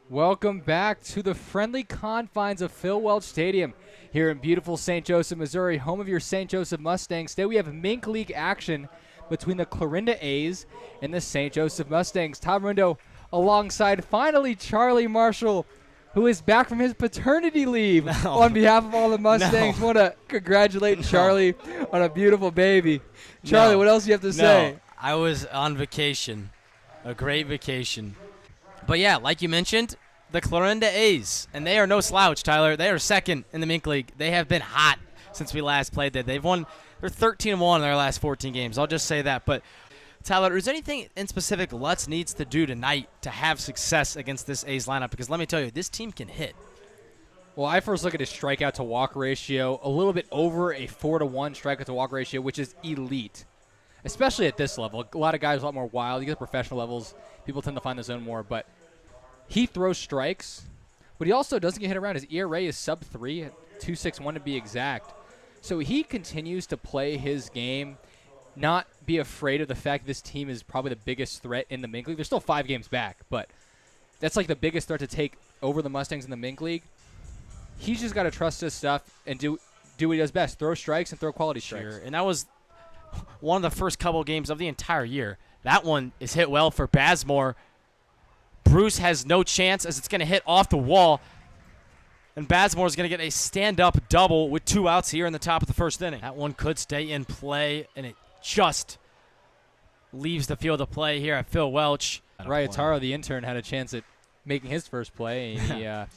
Welcome back to the friendly confines of Phil Welch Stadium here in beautiful St. Joseph, Missouri, home of your St. Joseph Mustangs. Today we have Mink League action between the Clarinda A's and the St. Joseph Mustangs. Tom Rindo alongside finally Charlie Marshall, who is back from his paternity leave. On behalf of all the Mustangs, want to congratulate Charlie on a beautiful baby. Charlie, what else do you have to say? I was on vacation, a great vacation. But yeah, like you mentioned, the Clarinda A's, and they are no slouch, Tyler. They are second in the Mink League. They have been hot since we last played there. They're 13-1 in their last 14 games. I'll just say that. But Tyler, is there anything in specific Lutz needs to do tonight to have success against this A's lineup? Because let me tell you, this team can hit. Well, I first look at his strikeout to walk ratio, a little bit over a 4-to-1 strikeout to walk ratio, which is elite, especially at this level. A lot of guys are a lot more wild. You get to professional levels, people tend to find the zone more, but he throws strikes, but he also doesn't get hit around. His ERA is sub-3 at 2.61 to be exact. So he continues to play his game, not be afraid of the fact this team is probably the biggest threat in the Mink League. They're still 5 games back, but that's like the biggest threat to take over the Mustangs in the Mink League. He's just got to trust his stuff and do what he does best, throw strikes and throw quality strikes. And that was one of the first couple games of the entire year. That one is hit well for Bazemore. Bruce has no chance as it's going to hit off the wall. And Bazemore is going to get a stand-up double with 2 outs here in the top of the first inning. That one could stay in play, and it just leaves the field of play here at Phil Welch. Ryataro, the intern, had a chance at making his first play. And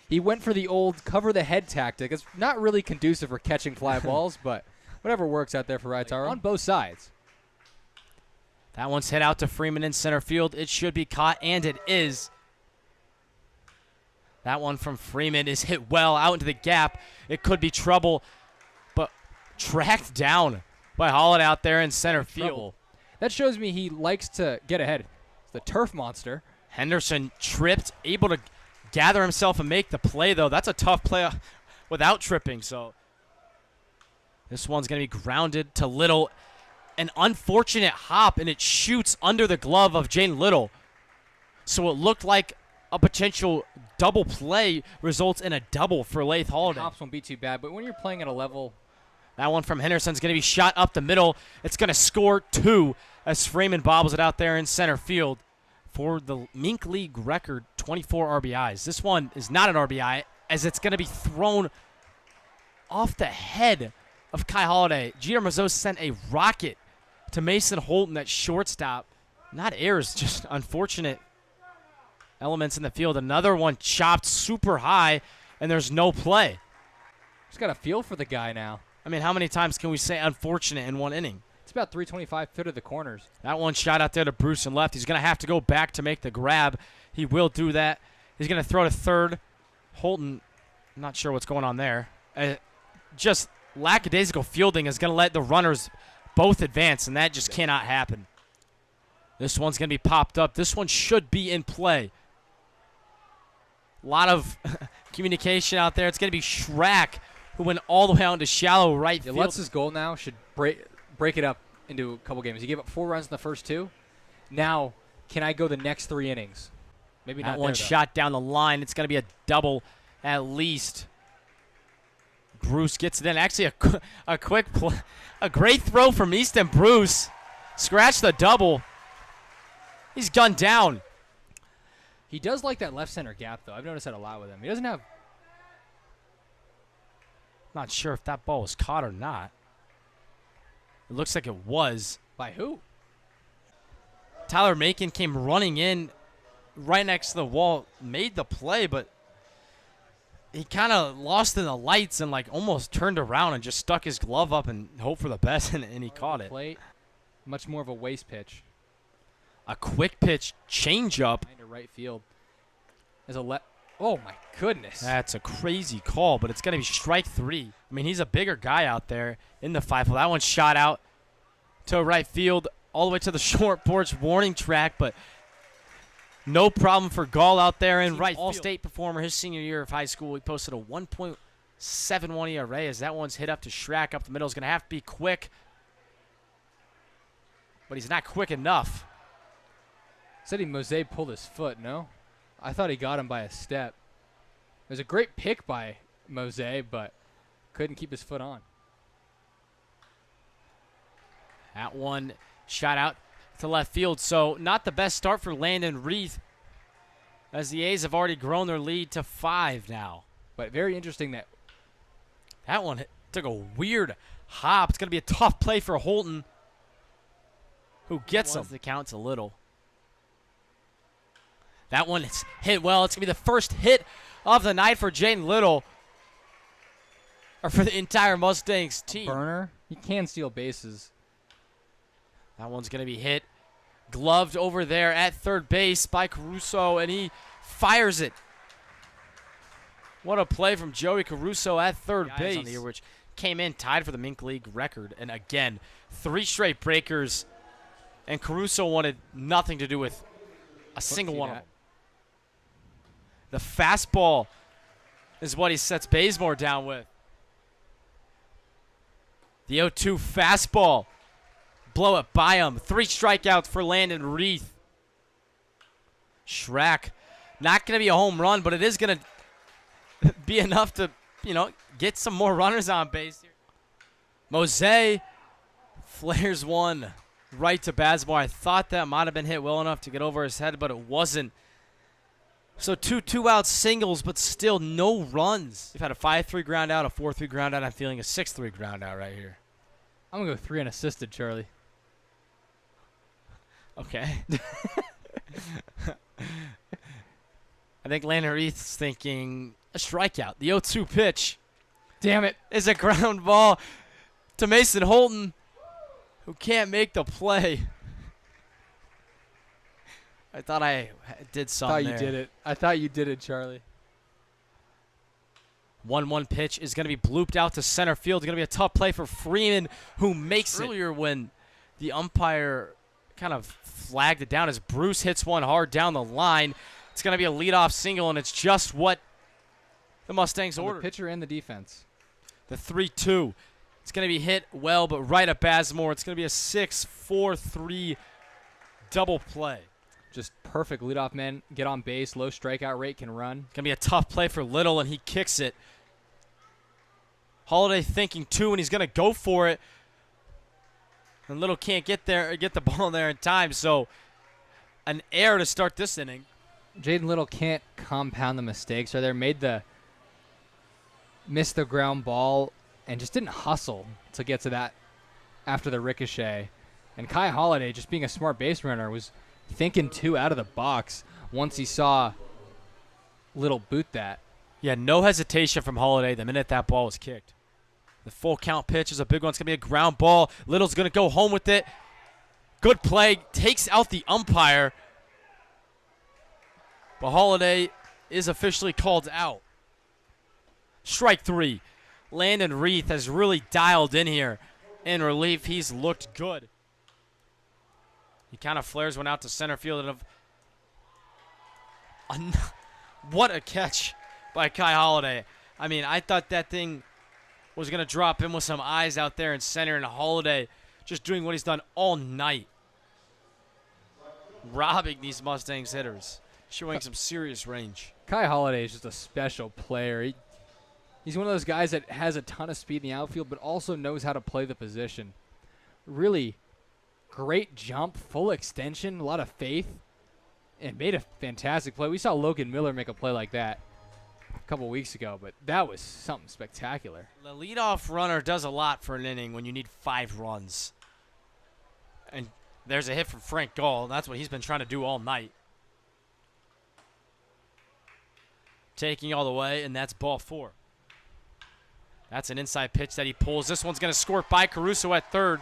he went for the old cover-the-head tactic. It's not really conducive for catching fly balls, but whatever works out there for Ryataro on both sides. That one's hit out to Freeman in center field. It should be caught, and it is. That one from Freeman is hit well out into the gap. It could be trouble, but tracked down by Holliday out there in center field. That shows me he likes to get ahead. It's the turf monster. Henderson tripped, able to gather himself and make the play, though. That's a tough play without tripping, so this one's going to be grounded to Little. An unfortunate hop, and it shoots under the glove of Jane Little. So it looked like a potential double play results in a double for Lath Holliday. Hops won't be too bad, but when you're playing at a level. That one from Henderson's going to be shot up the middle. It's going to score 2 as Freeman bobbles it out there in center field for the Mink League record 24 RBIs. This one is not an RBI as it's going to be thrown off the head of Kai Holliday. Jeter Mazos sent a rocket to Mason Holton at shortstop. Not errors, just unfortunate elements in the field. Another one chopped super high, and there's no play. Just got a feel for the guy now. I mean, how many times can we say unfortunate in one inning? It's about 325 foot of the corners. That one shot out there to Bruce and left. He's going to have to go back to make the grab. He will do that. He's going to throw to third. Holton, not sure what's going on there. Just lackadaisical fielding is going to let the runners both advance, and that just cannot happen. This one's going to be popped up. This one should be in play. A lot of communication out there. It's going to be Schrack, who went all the way out into shallow right field. Lutz's goal now should break it up into a couple games. He gave up 4 runs in the first 2. Now, can I go the next 3 innings? Maybe not. That one shot down the line. It's going to be a double at least. Bruce gets it in. Actually, a quick play. A great throw from Easton Bruce. Scratch the double. He's gunned down. He does like that left center gap, though. I've noticed that a lot with him. He doesn't have. Not sure if that ball was caught or not. It looks like it was. By who? Tyler Macon came running in right next to the wall, made the play, but he kind of lost in the lights and like almost turned around and just stuck his glove up and hoped for the best, and he caught it. Plate, much more of a waste pitch. A quick pitch changeup. To right field. As a oh my goodness. That's a crazy call, but it's going to be strike 3. I mean, he's a bigger guy out there in the 5-hole. That one shot out to right field all the way to the short porch warning track, but no problem for Gall out there in right field. All-state performer his senior year of high school. He posted a 1.71 ERA as that one's hit up to Schrack up the middle. Is going to have to be quick, but he's not quick enough. Said Mose pulled his foot, no? I thought he got him by a step. It was a great pick by Mose, but couldn't keep his foot on. That one shot out to left field, so not the best start for Landon Reith, as the A's have already grown their lead to 5 now. But very interesting that one took a weird hop. It's going to be a tough play for Holton, who gets him. The count's a little. That one is hit well. It's going to be the first hit of the night for Jaden Little, or for the entire Mustangs team. Burner, he can steal bases. That one's going to be hit. Gloved over there at third base by Caruso, and he fires it. What a play from Joey Caruso at third base. On the year, which came in tied for the Mink League record. And again, 3 straight breakers, and Caruso wanted nothing to do with a single one of them. The fastball is what he sets Bazemore down with. The 0-2 fastball. Blow it by him. 3 strikeouts for Landon Reith. Schrack. Not going to be a home run, but it is going to be enough to, get some more runners on base here. Mose flares one right to Bazemore. I thought that might have been hit well enough to get over his head, but it wasn't. So 2 2-out singles, but still no runs. We've had a 5-3 ground out, a 4-3 ground out. I'm feeling a 6-3 ground out right here. I'm going to go 3 unassisted, Charlie. Okay. I think Landon Reith's thinking a strikeout. The 0-2 pitch. Damn it. Is a ground ball to Mason Holton, who can't make the play. I thought I did something there. I thought you did it, Charlie. 1-1 pitch is going to be blooped out to center field. It's going to be a tough play for Freeman, who makes it. Earlier when the umpire kind of flagged it down as Bruce hits one hard down the line. It's going to be a leadoff single, and it's just what the Mustangs ordered. The pitcher and the defense. The 3-2. It's going to be hit well, but right at Bazemore. It's going to be a 6-4-3 double play. Just perfect leadoff man. Get on base. Low strikeout rate. Can run. Going to be a tough play for Little, and he kicks it. Holiday thinking two, and he's going to go for it. And Little can't get the ball there in time, so an error to start this inning. Jaden Little can't compound the mistakes. Missed the ground ball and just didn't hustle to get to that after the ricochet. And Kai Holiday, just being a smart base runner, was thinking 2 out of the box once he saw Little boot that. Yeah, no hesitation from Holiday the minute that ball was kicked. The full count pitch is a big one. It's going to be a ground ball. Little's going to go home with it. Good play. Takes out the umpire. But Holiday is officially called out. Strike 3. Landon Reith has really dialed in here. In relief, he's looked good. He kind of flares one out to center field. What a catch by Kai Holiday. I mean, I thought that thing was going to drop in with some eyes out there in center, and Holiday just doing what he's done all night. Robbing these Mustangs hitters. Showing some serious range. Kai Holiday is just a special player. He's one of those guys that has a ton of speed in the outfield, but also knows how to play the position. Really great jump, full extension, a lot of faith, and made a fantastic play. We saw Logan Miller make a play like that a couple weeks ago, but that was something spectacular. The leadoff runner does a lot for an inning when you need 5 runs. And there's a hit from Frank Gall. That's what he's been trying to do all night. Taking all the way, and that's ball 4. That's an inside pitch that he pulls. This one's going to score by Caruso at third.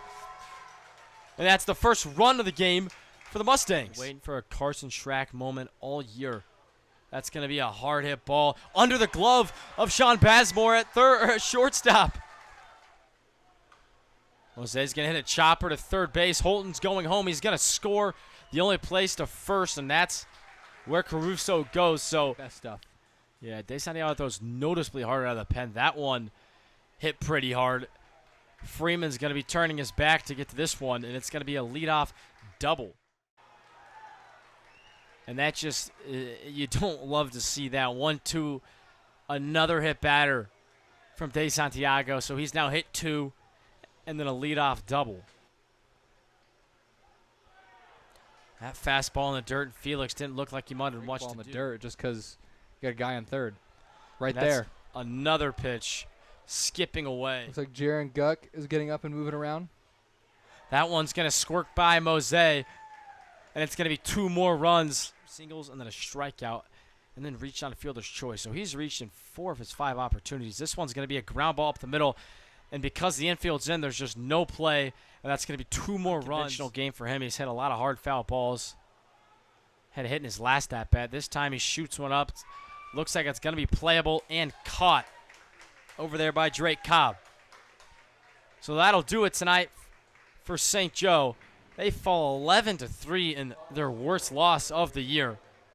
And that's the first run of the game for the Mustangs. Waiting for a Carson Schrack moment all year. That's going to be a hard hit ball under the glove of Sean Bazemore at shortstop. Jose's going to hit a chopper to third base. Holton's going home. He's going to score. The only place to first, and that's where Caruso goes. So best stuff. Yeah, DeSantiago throws noticeably harder out of the pen. That one hit pretty hard. Freeman's going to be turning his back to get to this one, and it's going to be a leadoff double. And that just, you don't love to see that. 1-2, another hit batter from De Santiago. So he's now hit 2, and then a leadoff double. That fastball in the dirt, and Felix didn't look like he wanted much to do. Ball in the dirt just because you got a guy on third. Right That's there. Another pitch skipping away. Looks like Jaron Guck is getting up and moving around. That one's going to squirt by Mose, and it's going to be 2 more runs. Singles and then a strikeout, and then reach on fielder's choice. So he's reached in 4 of his 5 opportunities. This one's going to be a ground ball up the middle, and because the infield's in, there's just no play, and that's going to be 2 more runs. Conventional game for him. He's hit a lot of hard foul balls. Had a hit in his last at-bat. This time he shoots one up. Looks like it's going to be playable and caught over there by Drake Cobb. So that'll do it tonight for St. Joe. They fall 11-3 in their worst loss of the year.